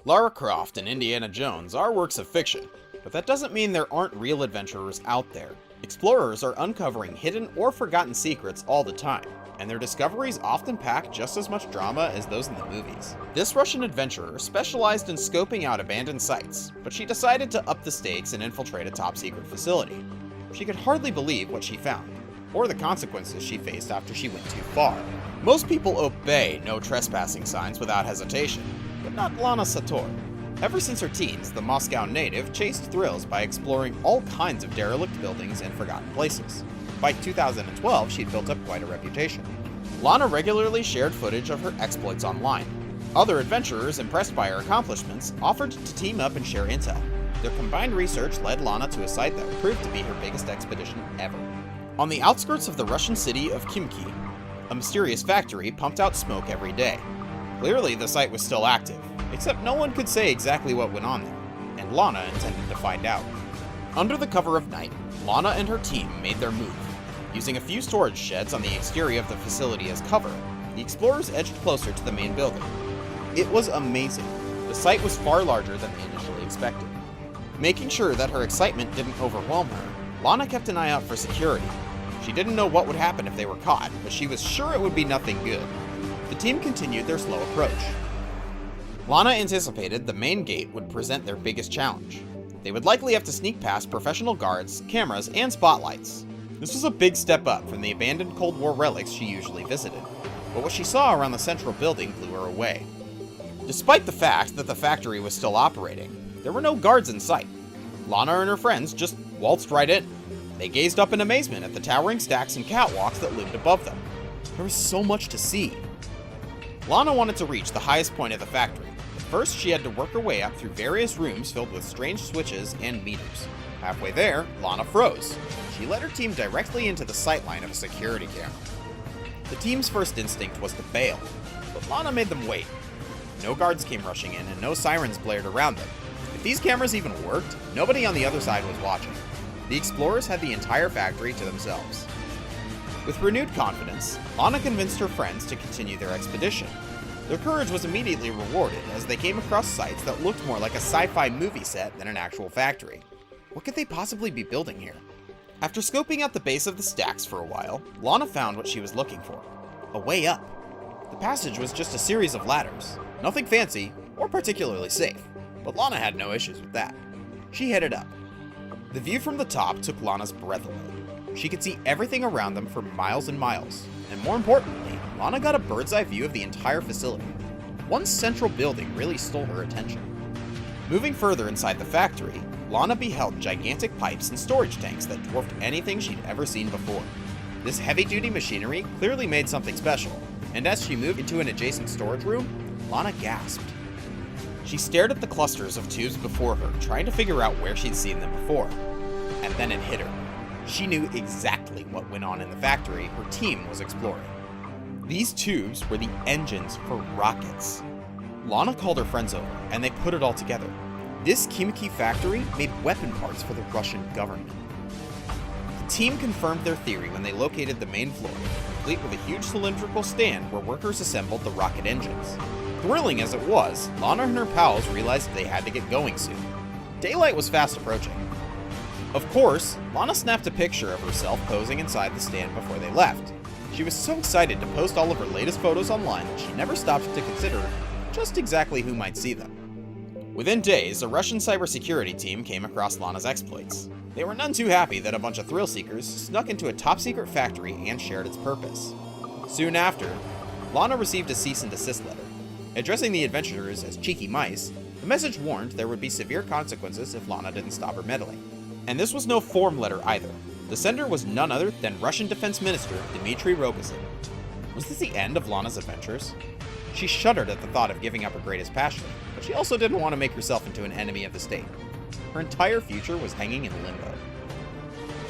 Lara Croft and Indiana Jones are works of fiction, but that doesn't mean there aren't real adventurers out there. Explorers are uncovering hidden or forgotten secrets all the time, and their discoveries often pack just as much drama as those in the movies. This Russian adventurer specialized in scoping out abandoned sites, but she decided to up the stakes and infiltrate a top-secret facility. She could hardly believe what she found, or the consequences she faced after she went too far. Most people obey no trespassing signs without hesitation, but not Lana Sator. Ever since her teens, the Moscow native chased thrills by exploring all kinds of derelict buildings and forgotten places. By 2012, she'd built up quite a reputation. Lana regularly shared footage of her exploits online. Other adventurers, impressed by her accomplishments, offered to team up and share intel. Their combined research led Lana to a site that proved to be her biggest expedition ever. On the outskirts of the Russian city of Khimki, a mysterious factory pumped out smoke every day. Clearly, the site was still active, except no one could say exactly what went on there, and Lana intended to find out. Under the cover of night, Lana and her team made their move. Using a few storage sheds on the exterior of the facility as cover, the explorers edged closer to the main building. It was amazing. The site was far larger than they initially expected. Making sure that her excitement didn't overwhelm her, Lana kept an eye out for security. She didn't know what would happen if they were caught, but she was sure it would be nothing good. The team continued their slow approach. Lana anticipated the main gate would present their biggest challenge. They would likely have to sneak past professional guards, cameras, and spotlights. This was a big step up from the abandoned Cold War relics she usually visited, but what she saw around the central building blew her away. Despite the fact that the factory was still operating, there were no guards in sight. Lana and her friends just waltzed right in. They gazed up in amazement at the towering stacks and catwalks that loomed above them. There was so much to see. Lana wanted to reach the highest point of the factory, but first she had to work her way up through various rooms filled with strange switches and meters. Halfway there, Lana froze. She led her team directly into the sightline of a security camera. The team's first instinct was to bail, but Lana made them wait. No guards came rushing in and no sirens blared around them. If these cameras even worked, nobody on the other side was watching. The explorers had the entire factory to themselves. With renewed confidence, Lana convinced her friends to continue their expedition. Their courage was immediately rewarded as they came across sites that looked more like a sci-fi movie set than an actual factory. What could they possibly be building here? After scoping out the base of the stacks for a while, Lana found what she was looking for: a way up. The passage was just a series of ladders, nothing fancy or particularly safe, but Lana had no issues with that. She headed up. The view from the top took Lana's breath away. She could see everything around them for miles and miles, and more importantly, Lana got a bird's eye view of the entire facility. One central building really stole her attention. Moving further inside the factory, Lana beheld gigantic pipes and storage tanks that dwarfed anything she'd ever seen before. This heavy-duty machinery clearly made something special, and as she moved into an adjacent storage room, Lana gasped. She stared at the clusters of tubes before her, trying to figure out where she'd seen them before. And then it hit her. She knew exactly what went on in the factory her team was exploring. These tubes were the engines for rockets. Lana called her friends over, and they put it all together. This Khimki factory made weapon parts for the Russian government. The team confirmed their theory when they located the main floor, complete with a huge cylindrical stand where workers assembled the rocket engines. Thrilling as it was, Lana and her pals realized they had to get going soon. Daylight was fast approaching. Of course, Lana snapped a picture of herself posing inside the stand before they left. She was so excited to post all of her latest photos online that she never stopped to consider just exactly who might see them. Within days, a Russian cybersecurity team came across Lana's exploits. They were none too happy that a bunch of thrill seekers snuck into a top-secret factory and shared its purpose. Soon after, Lana received a cease and desist letter. Addressing the adventurers as cheeky mice, the message warned there would be severe consequences if Lana didn't stop her meddling. And this was no form letter either. The sender was none other than Russian Defense Minister Dmitry Rogozin. Was this the end of Lana's adventures? She shuddered at the thought of giving up her greatest passion, but she also didn't want to make herself into an enemy of the state. Her entire future was hanging in limbo.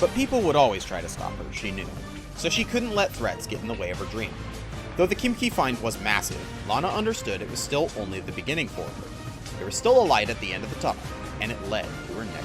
But people would always try to stop her, she knew, so she couldn't let threats get in the way of her dream. Though the Khimki find was massive, Lana understood it was still only the beginning for her. There was still a light at the end of the tunnel, and it led to her next